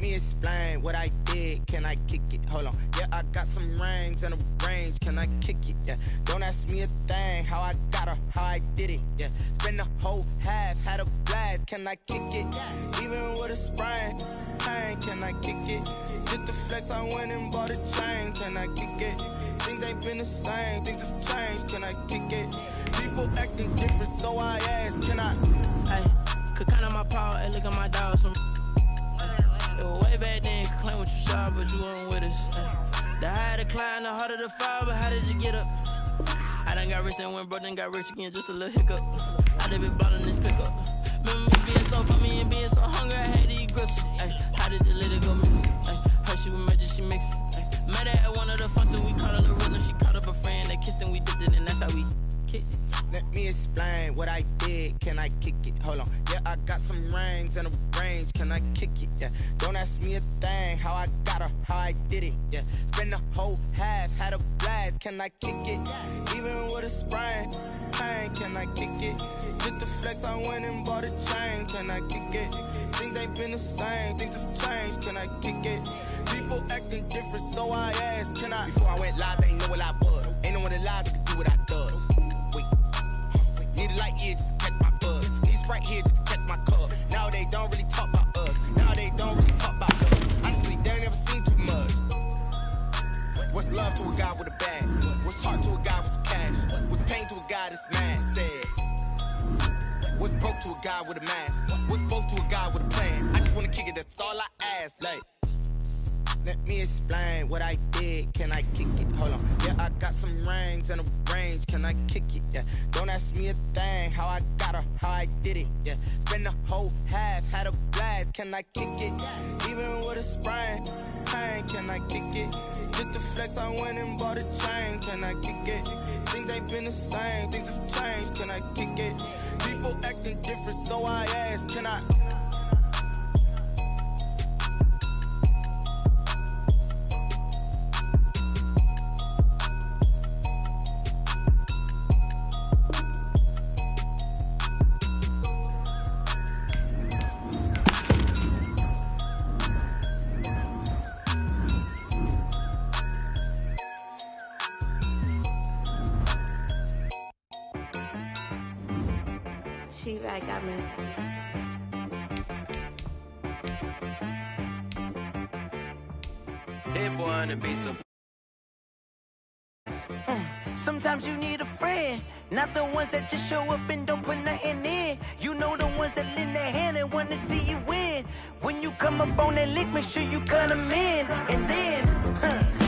me explain what I did. Can I kick it? Hold on. Yeah, I got some rings and a range. Can I kick it? Yeah. Don't ask me a thing. How I got her, how I did it. Yeah. Spend the whole half, had a blast. Can I kick it? Even with a sprain, pain. Can I kick it? Just the flex, I went and bought a chain. Can I kick it? Things ain't been the same. Things have changed. Can I kick it? People acting different, so I ask. Can I? Hey, could count on my power and look at my dogs. It was way back then, could claim what you saw, but you weren't with us. The higher the climb, the harder the fall, but how did you get up? I done got rich and went broke, then got rich again, just a little hiccup. I done been bought in this pickup. Remember me being so bummy and being so hungry, I had to eat grits. How did the lady go miss? Her she was magic, she mixed. Met her at one of the functions, we caught her the rhythm, she caught up a friend, they kissed and we dipped it, and that's how we kicked it. Let me explain what I did. Can I kick it? Hold on. Yeah, I got some rings and a range. Can I kick it? Yeah. Don't ask me a thing. How I got her, how I did it. Yeah. Spend the whole half, had a blast. Can I kick it? Even with a sprain, pain. Can I kick it? Just the flex, I went and bought a chain. Can I kick it? Things ain't been the same. Things have changed. Can I kick it? People acting different, so I ask. Can I? Before I went live, they ain't know what I was. Ain't no one alive that could do what I does. Need a light here just to catch my buzz. Need Sprite here just to catch my cup. Now they don't really talk about us. Now they don't really talk about us. Honestly, they ain't never seen too much. What's love to a guy with a bag? What's heart to a guy with some cash? What's pain to a guy that's mad? Said. What's broke to a guy with a mask? What's both to a guy with a plan? I just wanna kick it, that's all I ask. Like, let me explain what I did. Can I kick it? Hold on. Yeah, I got some rings and a range. Can I kick it? Yeah. Don't ask me a thing. How I got her, how I did it. Yeah. Spend the whole half, had a blast. Can I kick it? Even with a sprain, pain. Can I kick it? Just the flex, I went and bought a chain. Can I kick it? Things ain't been the same. Things have changed. Can I kick it? People acting different, so I ask. Can I? She-Rag got me. Hit one and be so. Sometimes you need a friend, not the ones that just show up and don't put nothing in. You know the ones that lend their hand and want to see you win. When you come up on that lick, make sure you cut them in. And then,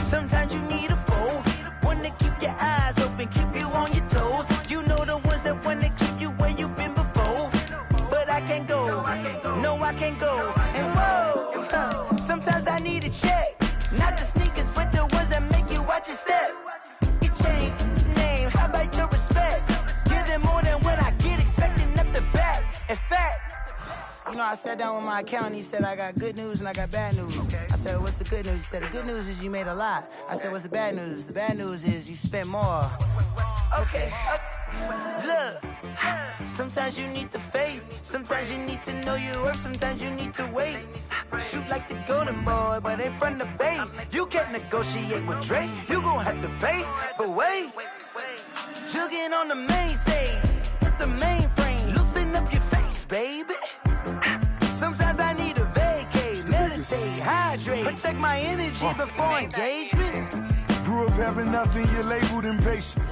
sometimes you need a foe, one to keep your eyes open, keep you on your toes. You know the ones that want to keep you where you've been before. But I can't go, no I can't go. And whoa, sometimes I need a check, not the sneakers, but the ones that make you watch your step. Name, how about your respect? Give them more than what I get, expecting up the back. In fact, you know, I sat down with my accountant, he said, I got good news and I got bad news. I said, what's the good news? He said, the good news is you made a lot. I said, what's the bad news? The bad news is you spent more. Okay, look, sometimes you need the faith, sometimes you need to know your worth, sometimes you need to wait. Shoot like the golden boy, but ain't from the bay. You can't negotiate with Drake, you gon' have to pay. But wait, jugging on the main stage, with the mainframe, loosen up your face, baby. Sometimes I need a vacate, meditate, hydrate, protect my energy before engagement. Grew up having nothing, you're labeled impatient.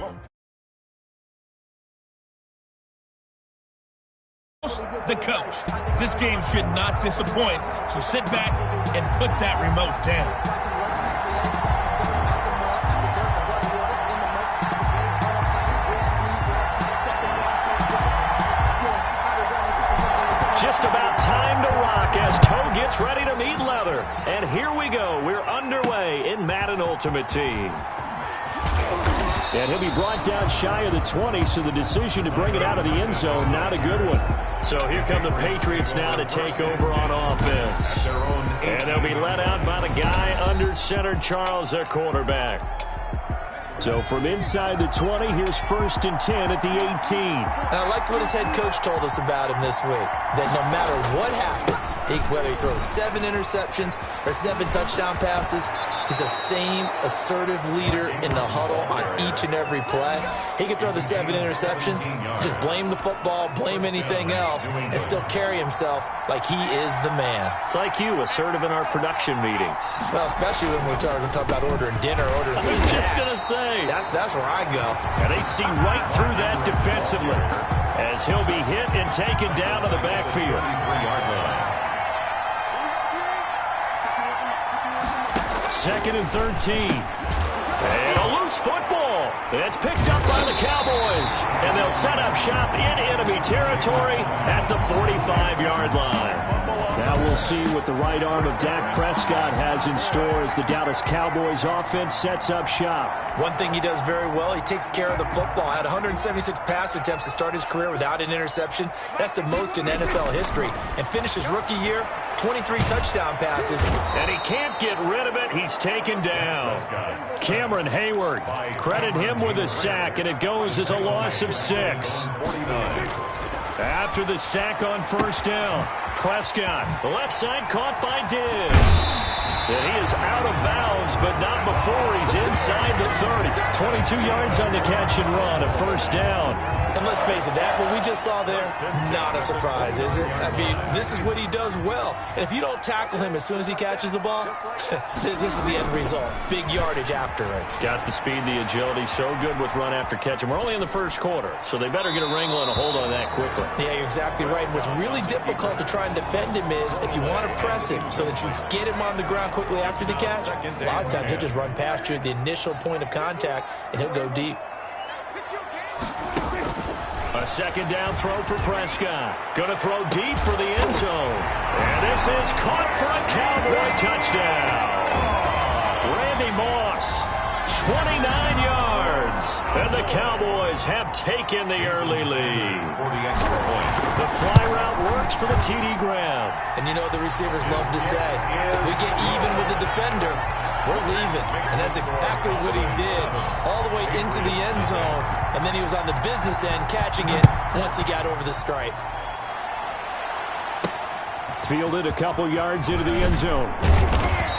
The coach. This game should not disappoint, so sit back and put that remote down. Just about time to rock as Toe gets ready to meet leather. And here we go. We're underway in Madden Ultimate Team. And he'll be brought down shy of the 20, so the decision to bring it out of the end zone, not a good one. So here come the Patriots now to take over on offense. And they'll be led out by the guy under center, Charles, their quarterback. So from inside the 20, here's 1st and 10 at the 18. And I liked what his head coach told us about him this week, that no matter what happens, whether he throws 7 interceptions or 7 touchdown passes, he's the same assertive leader in the huddle on each and every play. He could throw the 7 interceptions, just blame the football, blame anything else, and still carry himself like he is the man. It's like you, assertive in our production meetings. Well, especially when we're talking about ordering dinner, ordering I was just going to say. That's where I go. And they see right through that defensively as he'll be hit and taken down to the backfield. 2nd and 13. And a loose football. It's picked up by the Cowboys. And they'll set up shop in enemy territory at the 45-yard line. Now we'll see what the right arm of Dak Prescott has in store as the Dallas Cowboys offense sets up shop. One thing he does very well, he takes care of the football. Had 176 pass attempts to start his career without an interception. That's the most in NFL history. And finished his rookie year, 23 touchdown passes. And he can't get rid of it. He's taken down. Cameron Hayward, credit him with a sack, and it goes as a loss of 6. After the sack on 1st down, Prescott, the left side caught by Diggs. And he is out of bounds, but not before he's inside the 30. 22 yards on the catch and run, a 1st down. And let's face it, that what we just saw there, not a surprise, is it? I mean, this is what he does well. And if you don't tackle him as soon as he catches the ball, this is the end result. Big yardage after it. Got the speed, the agility, so good with run after catch. And we're only in the 1st quarter, so they better get a wrangle and a hold on that quickly. Yeah, you're exactly right. And what's really difficult to try and defend him is if you want to press him so that you get him on the ground quickly after the catch, a lot of times he'll just run past you at the initial point of contact, and he'll go deep. A 2nd down throw for Prescott. Going to throw deep for the end zone. And this is caught for a Cowboy touchdown. Randy Moss, 29 yards. And the Cowboys have taken the early lead. The fly route works for the TD Graham. And you know what the receivers love to say? If we get even with the defender, we're leaving. And that's exactly what he did all the way into the end zone. And then he was on the business end catching it once he got over the stripe. Fielded a couple yards into the end zone.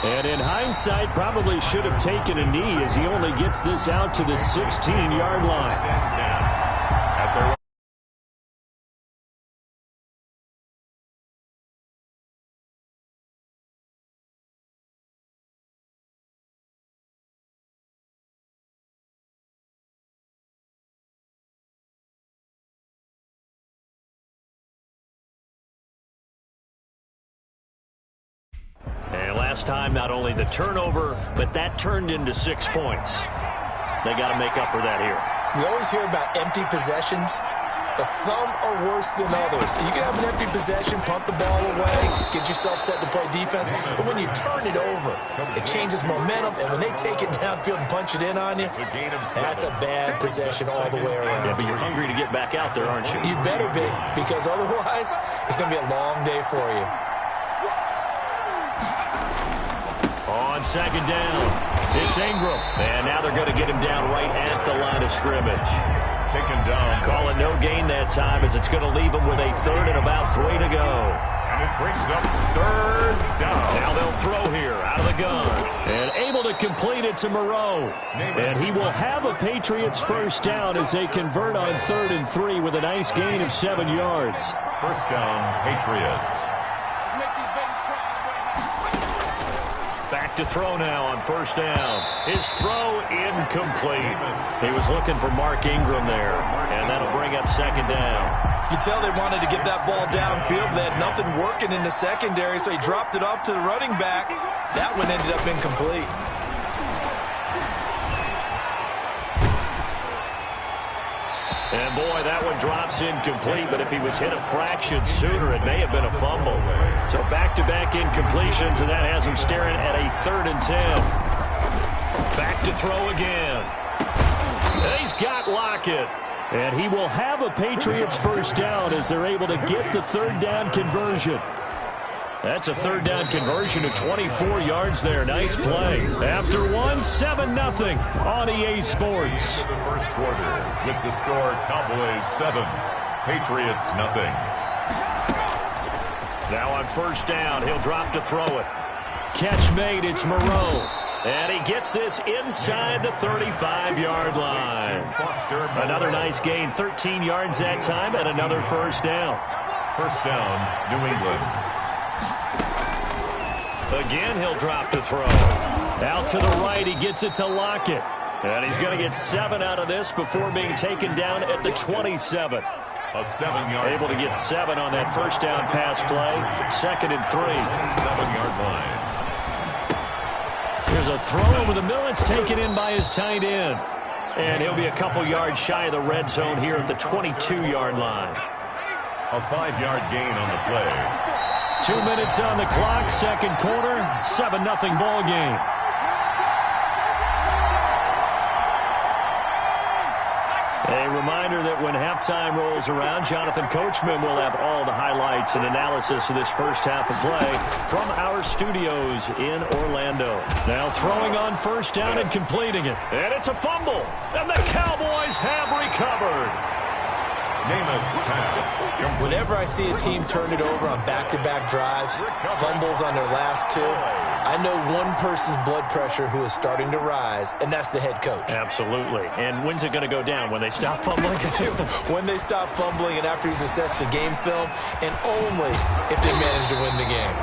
And in hindsight, probably should have taken a knee as he only gets this out to the 16-yard line. And last time, not only the turnover, but that turned into 6 points. They got to make up for that here. We always hear about empty possessions, but some are worse than others. You can have an empty possession, pump the ball away, get yourself set to play defense, but when you turn it over, it changes momentum, and when they take it downfield and punch it in on you, that's a bad possession all the way around. Yeah, but you're hungry to get back out there, aren't you? You better be, because otherwise, it's going to be a long day for you. On 2nd down, it's Ingram. And now they're going to get him down right at the line of scrimmage. Taken down. Call it no gain that time as it's going to leave him with a 3rd and about 3 to go. And it brings up 3rd down. Now they'll throw here out of the gun. And able to complete it to Moreau. And he will have a Patriots 1st down as they convert on 3rd and 3 with a nice gain of 7 yards. 1st down, Patriots. Back to throw now on 1st down. His throw incomplete. He was looking for Mark Ingram there, and that'll bring up 2nd down. You can tell they wanted to get that ball downfield. They had nothing working in the secondary, so he dropped it off to the running back. That one ended up incomplete. And boy, that one drops incomplete, but if he was hit a fraction sooner, it may have been a fumble. So back-to-back incompletions, and that has him staring at a 3rd and 10. Back to throw again. And he's got Lockett. And he will have a Patriots 1st down as they're able to get the 3rd down conversion. That's a third down conversion of 24 yards there. Nice play. After one, 7-0 on EA Sports. The first quarter with the score Cowboys 7, Patriots 0. Now on first down, he'll drop to throw it. Catch made, it's Moreau. And he gets this inside the 35-yard line. Another nice gain, 13 yards that time, and another first down. First down, New England. Again, he'll drop to throw. Out to the right, he gets it to Lockett. And he's going to get 7 out of this before being taken down at the 27. A 7-yard. Able to get 7 on that first down pass play. 2nd and 3. 7-yard line. There's a throw over the middle. It's taken in by his tight end. And he'll be a couple yards shy of the red zone here at the 22-yard line. A 5-yard gain on the play. 2 minutes on the clock, second quarter, 7-0 ball game. A reminder that when halftime rolls around, Jonathan Coachman will have all the highlights and analysis of this first half of play from our studios in Orlando. Now throwing on first down and completing it. And it's a fumble. And the Cowboys have recovered. Namath's pass. Whenever I see a team turn it over on back-to-back drives, fumbles on their last 2, I know one person's blood pressure who is starting to rise, and that's the head coach. Absolutely. And when's it going to go down? When they stop fumbling? When they stop fumbling and after he's assessed the game film, and only if they manage to win the game.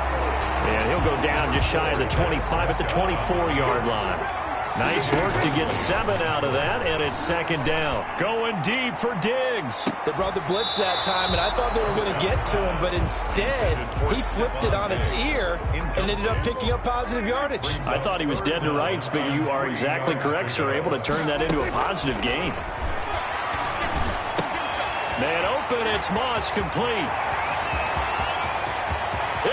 And he'll go down just shy of the 25 at the 24-yard line. Nice work to get 7 out of that, and it's second down. Going deep for Diggs. They brought the blitz that time, and I thought they were going to get to him, but instead, he flipped it on its ear and ended up picking up positive yardage. I thought he was dead to rights, but you are exactly correct, sir. Able to turn that into a positive gain. Man open, it's Moss complete.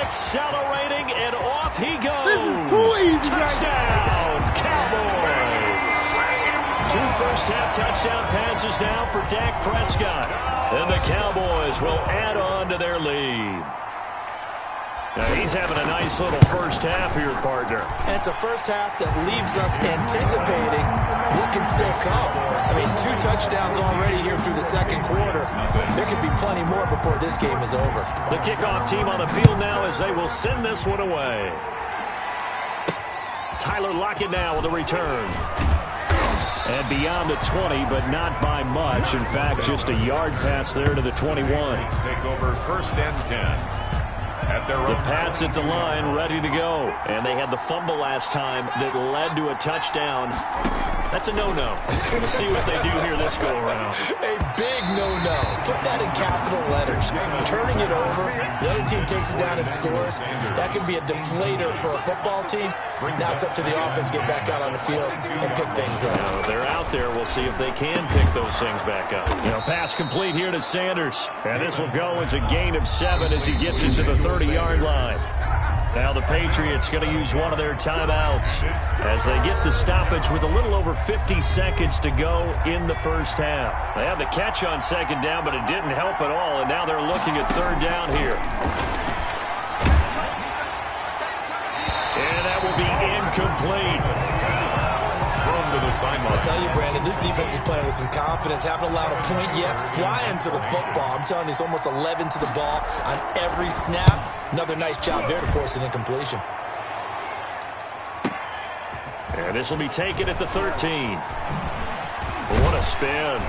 Accelerating, and off he goes. This is too easy. Touchdown, Cowboys. 2 first-half touchdown passes now for Dak Prescott. And the Cowboys will add on to their lead. Now he's having a nice little first half here, partner. And it's a first half that leaves us anticipating what can still come. I mean, 2 touchdowns already here through the second quarter. There could be plenty more before this game is over. The kickoff team on the field now as they will send this one away. Tyler Lockett now with a return. And beyond the 20, but not by much. In fact, just a yard pass there to the 21. Take over first and 10. The Pats at the line, ready to go. And they had the fumble last time that led to a touchdown. That's a no-no. Let's see what they do here this go-around. A big no-no. Put that in capital letters. Turning it over, the other team takes it down and scores. That can be a deflator for a football team. Now it's up to the offense to get back out on the field and pick things up. Now, they're out there. We'll see if they can pick those things back up. Pass complete here to Sanders. And this will go as a gain of 7 as he gets it to the 30-yard line. Now the Patriots going to use one of their timeouts as they get the stoppage with a little over 50 seconds to go in the first half. They had the catch on second down, but it didn't help at all, and now they're looking at third down here. And that will be incomplete. I'll tell you, Brandon, this defense is playing with some confidence. Haven't allowed a point yet. Flying to the football. I'm telling you, it's almost 11 to the ball on every snap. Another nice job there to force an incompletion. And this will be taken at the 13. What a spin.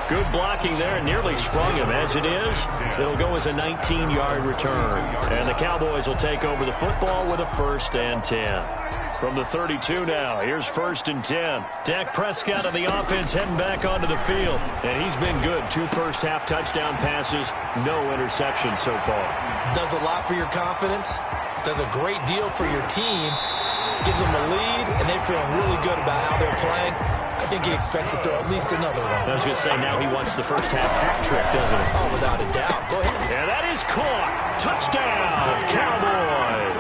Good blocking there, nearly sprung him. As it is, it'll go as a 19-yard return. And the Cowboys will take over the football with a 1st and 10. From the 32 now, here's 1st and 10. Dak Prescott of the offense heading back onto the field. And he's been good. 2 first-half touchdown passes, no interceptions so far. Does a lot for your confidence. Does a great deal for your team. Gives them a lead, and they're feeling really good about how they're playing. I think he expects to throw at least another one. I was going to say, now he wants the first-half hat trick, doesn't he? Oh, without a doubt. Go ahead. And that is caught. Touchdown, Cowboys.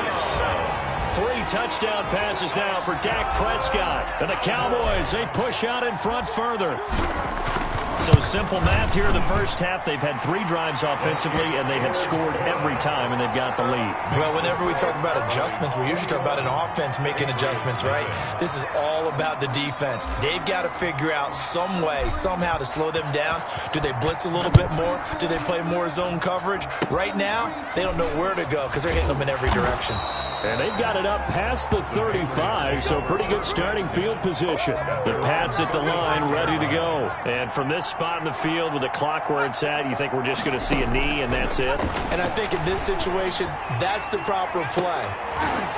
3 touchdown passes now for Dak Prescott. And the Cowboys, they push out in front further. So simple math here in the first half. They've had 3 drives offensively, and they have scored every time, and they've got the lead. Well, whenever we talk about adjustments, we usually talk about an offense making adjustments, right? This is all about the defense. They've got to figure out some way, somehow to slow them down. Do they blitz a little bit more? Do they play more zone coverage? Right now, they don't know where to go because they're hitting them in every direction. And they've got it up past the 35, so pretty good starting field position. The Pats at the line, ready to go. And from this spot in the field with the clock where it's at, you think we're just going to see a knee and that's it? And I think in this situation, that's the proper play.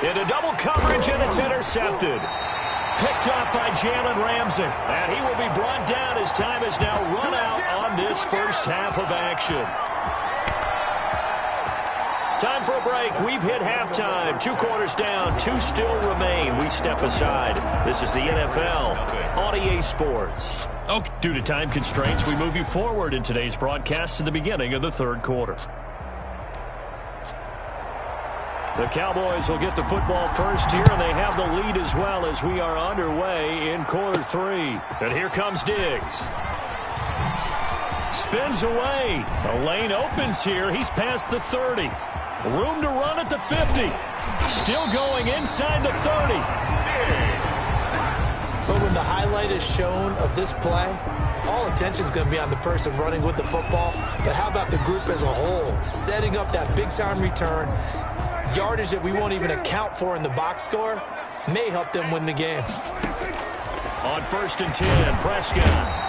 Into double coverage, and it's intercepted. Picked off by Jalen Ramsey. And he will be brought down as time has now run out on this first half of action. Time for a break. We've hit halftime. 2 quarters down. 2 still remain. We step aside. This is the NFL on EA Sports. Okay. Due to time constraints, we move you forward in today's broadcast to the beginning of the 3rd quarter. The Cowboys will get the football first here, and they have the lead as well as we are underway in quarter 3. And here comes Diggs. Spins away. The lane opens here. He's past the 30. Room to run at the 50. Still going inside the 30. But when the highlight is shown of this play, all attention is going to be on the person running with the football. But how about the group as a whole? Setting up that big-time return, yardage that we won't even account for in the box score, may help them win the game. On 1st and 10, Prescott.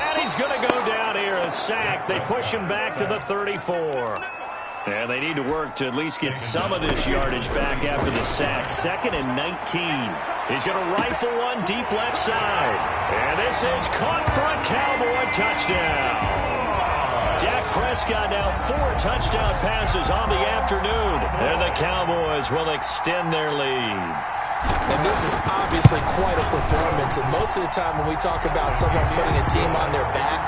And he's going to go down here, a sack. They push him back to the 34. And they need to work to at least get some of this yardage back after the sack. 2nd and 19. He's going to rifle one deep left side. And this is caught for a Cowboy touchdown. Dak Prescott now 4 touchdown passes on the afternoon. And the Cowboys will extend their lead. And this is obviously quite a performance. And most of the time when we talk about someone putting a team on their back,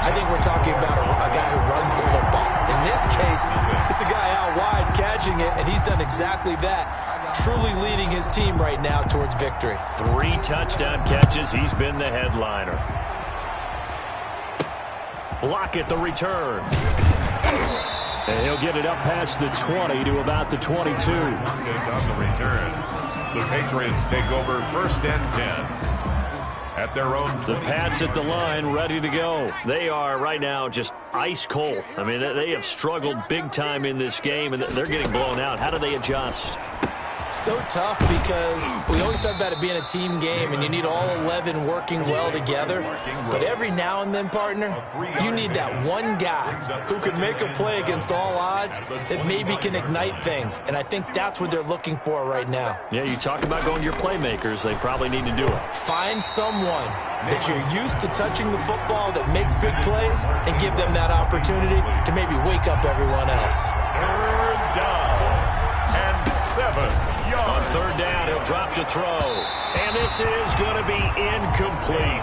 I think we're talking about a guy who runs the football. In this case, it's a guy out wide catching it, and he's done exactly that, truly leading his team right now towards victory. 3 touchdown catches. He's been the headliner. Lockett the return. And he'll get it up past the 20 to about the 22. On the return, the Patriots take over 1st and 10. At their own 20. The Pats at the line, ready to go. They are right now just ice cold. I mean, they have struggled big time in this game, and they're getting blown out. How do they adjust? So tough because we always talk about it being a team game and you need all 11 working well together. But every now and then, partner, you need that one guy who can make a play against all odds that maybe can ignite things. And I think that's what they're looking for right now. Yeah, you talk about going to your playmakers. They probably need to do it. Find someone that you're used to touching the football that makes big plays and give them that opportunity to maybe wake up everyone else. 3rd down and 7. On 3rd down, he'll drop to throw. And this is going to be incomplete.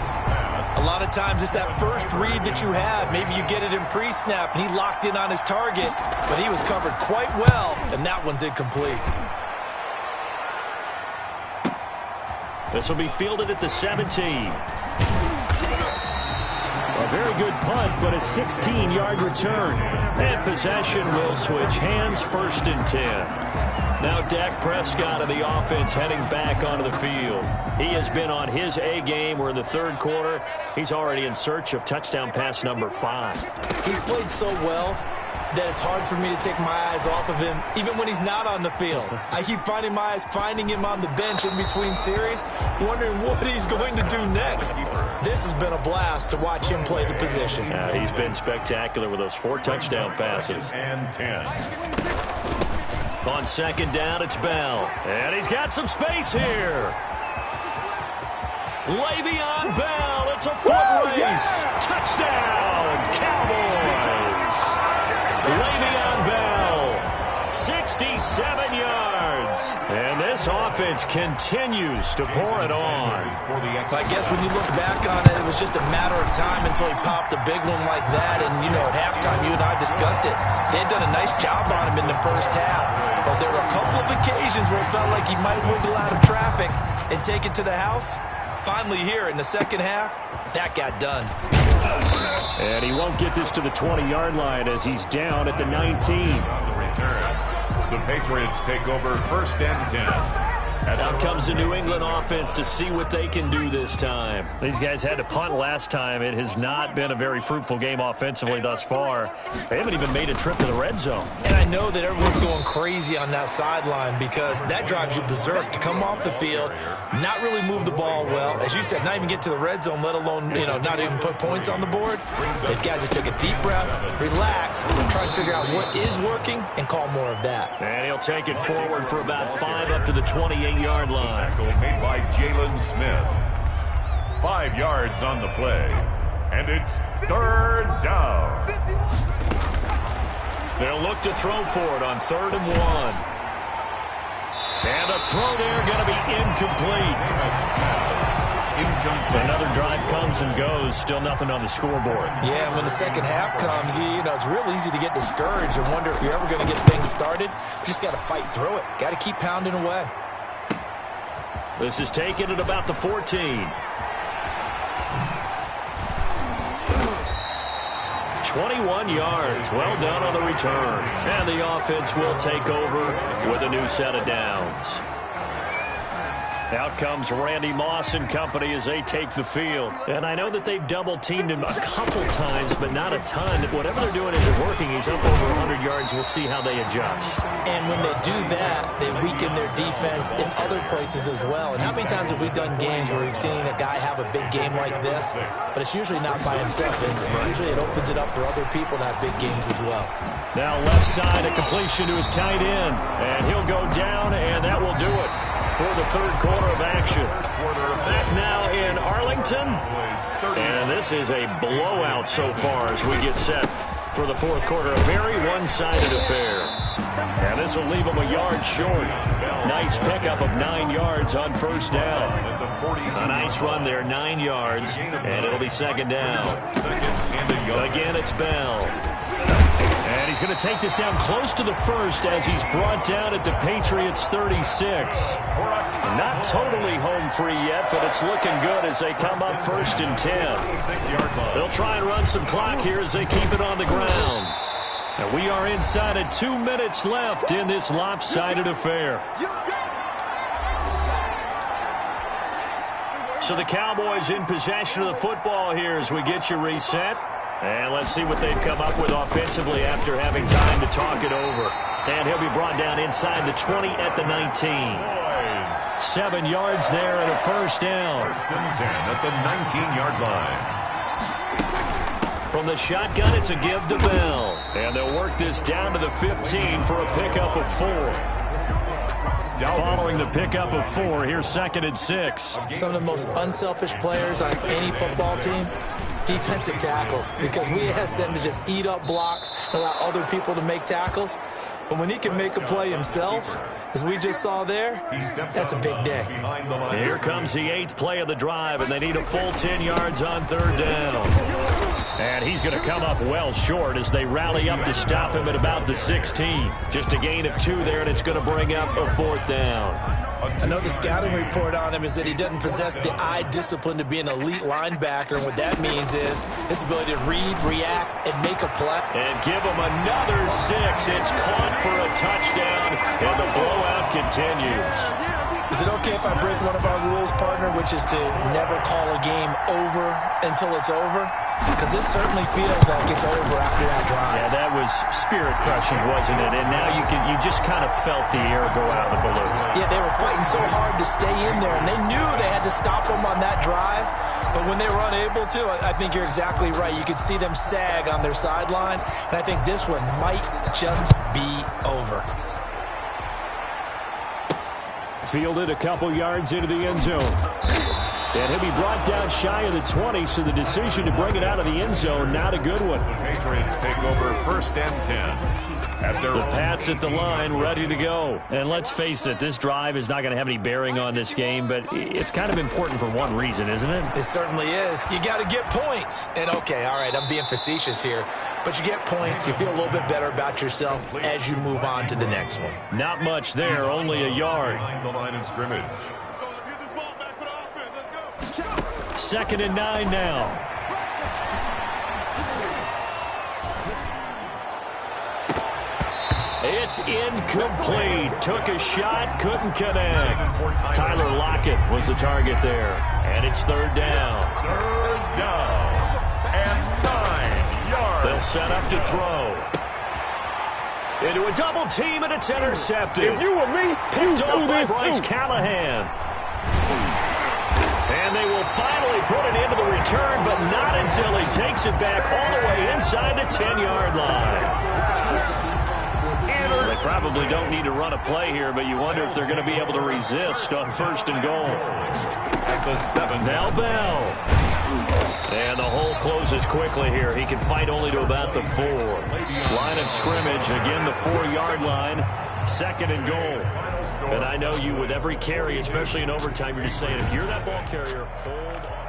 A lot of times it's that first read that you have. Maybe you get it in pre-snap, and he locked in on his target, but he was covered quite well, and that one's incomplete. This will be fielded at the 17. A very good punt, but a 16-yard return. And possession will switch hands, 1st and 10. Now Dak Prescott of the offense heading back onto the field. He has been on his A game. We're in the 3rd quarter. He's already in search of touchdown pass number 5. He's played so well that it's hard for me to take my eyes off of him, even when he's not on the field. I keep finding my eyes finding him on the bench in between series, wondering what he's going to do next. This has been a blast to watch him play the position. He's been spectacular with those 4 touchdown passes. And 10. On 2nd down, it's Bell. And he's got some space here. Le'Veon Bell, it's a foot race. Touchdown, Cowboys. Le'Veon Bell, 67 yards. And this offense continues to pour it on. I guess when you look back on it, it was just a matter of time until he popped a big one like that. And, you know, at halftime, you and I discussed it. They had done a nice job on him in the first half. But there were a couple of occasions where it felt like he might wiggle out of traffic and take it to the house. Finally here in the second half, that got done. And he won't get this to the 20-yard line as he's down at the 19. On the return, the Patriots take over 1st and 10. Out comes the New England offense to see what they can do this time. These guys had to punt last time. It has not been a very fruitful game offensively thus far. They haven't even made a trip to the red zone. And I know that everyone's going crazy on that sideline because that drives you berserk to come off the field, not really move the ball well. As you said, not even get to the red zone, let alone, not even put points on the board. They've got to just take a deep breath, relax, and try to figure out what is working and call more of that. And he'll take it forward for about 5 up to the 28-yard line. Tackle made by Jalen Smith. 5 yards on the play. And it's 3rd down. They'll look to throw for it on 3rd and 1. And the throw there going to be incomplete. Another drive comes and goes. Still nothing on the scoreboard. Yeah, and when the second half comes, it's real easy to get discouraged and wonder if you're ever going to get things started. You just got to fight through it. Got to keep pounding away. This is taken at about the 14. 21 yards. Well done on the return. And the offense will take over with a new set of downs. Out comes Randy Moss and company as they take the field. And I know that they've double-teamed him a couple times, but not a ton. Whatever they're doing isn't working. He's up over 100 yards. We'll see how they adjust. And when they do that, they weaken their defense in other places as well. And how many times have we done games where we've seen a guy have a big game like this? But it's usually not by himself, is it? Usually it opens it up for other people to have big games as well. Now left side, a completion to his tight end. And he'll go down, and that will do it for the 3rd quarter of action. Back now in Arlington. And this is a blowout so far as we get set for the 4th quarter. A very one-sided affair. And this will leave them a yard short. Nice pickup of 9 yards on 1st down. A nice run there, 9 yards. And it'll be 2nd down. Again, it's Bell. And he's going to take this down close to the 1st as he's brought down at the Patriots 36. Not totally home free yet, but it's looking good as they come up 1st and 10. They'll try and run some clock here as they keep it on the ground. And we are inside of 2 minutes left in this lopsided affair. So the Cowboys in possession of the football here as we get you reset. And let's see what they've come up with offensively after having time to talk it over. And he'll be brought down inside the 20 at the 19. 7 yards there and a 1st down. 1st and 10 at the 19-yard line. From the shotgun, it's a give to Bell. And they'll work this down to the 15 for a pickup of 4. Following the pickup of 4, here's 2nd and 6. Some of the most unselfish players on any football team, defensive tackles, because we ask them to just eat up blocks and allow other people to make tackles. But when he can make a play himself, as we just saw there, that's a big day. Here comes the 8th play of the drive, and they need a full 10 yards on 3rd down. And he's going to come up well short as they rally up to stop him at about the 16. Just a gain of 2 there, and it's going to bring up a 4th down. I know the scouting report on him is that he doesn't possess the eye discipline to be an elite linebacker, and what that means is his ability to read, react, and make a play. And give him another 6. It's caught for a touchdown, and the blowout continues. Is it okay if I break one of our rules, partner, which is to never call a game over until it's over? Because this certainly feels like it's over after that drive. Yeah, that was spirit-crushing, wasn't it? And now you just kind of felt the air go out of the balloon. Yeah, they were fighting so hard to stay in there, and they knew they had to stop them on that drive. But when they were unable to, I think you're exactly right. You could see them sag on their sideline, and I think this one might just be over. Fielded a couple yards into the end zone. And he'll be brought down shy of the 20, so the decision to bring it out of the end zone, not a good one. The Patriots take over 1st and 10. The Pats at the line, ready to go. And let's face it, this drive is not going to have any bearing on this game, but it's kind of important for one reason, isn't it? It certainly is. You got to get points. And okay, all right, I'm being facetious here, but you get points, you feel a little bit better about yourself as you move on to the next one. Not much there, only a yard. The line of scrimmage. 2nd and 9 now. It's incomplete. Took a shot, couldn't connect. Tyler Lockett was the target there. And it's third down. Third down. And 9 yards. They'll set up to throw. Into a double team, and it's intercepted. If you were me, you do this Bryce too. Callahan. And they will finally put it into the return, but not until he takes it back all the way inside the 10-yard line. They probably don't need to run a play here, but you wonder if they're going to be able to resist on first and goal. At the 7. Now Bell. And the hole closes quickly here. He can fight only to about the 4. Line of scrimmage, again the 4-yard line. Second and goal. And I know you with every carry, especially in overtime, you're just saying, if you're that ball carrier, hold on.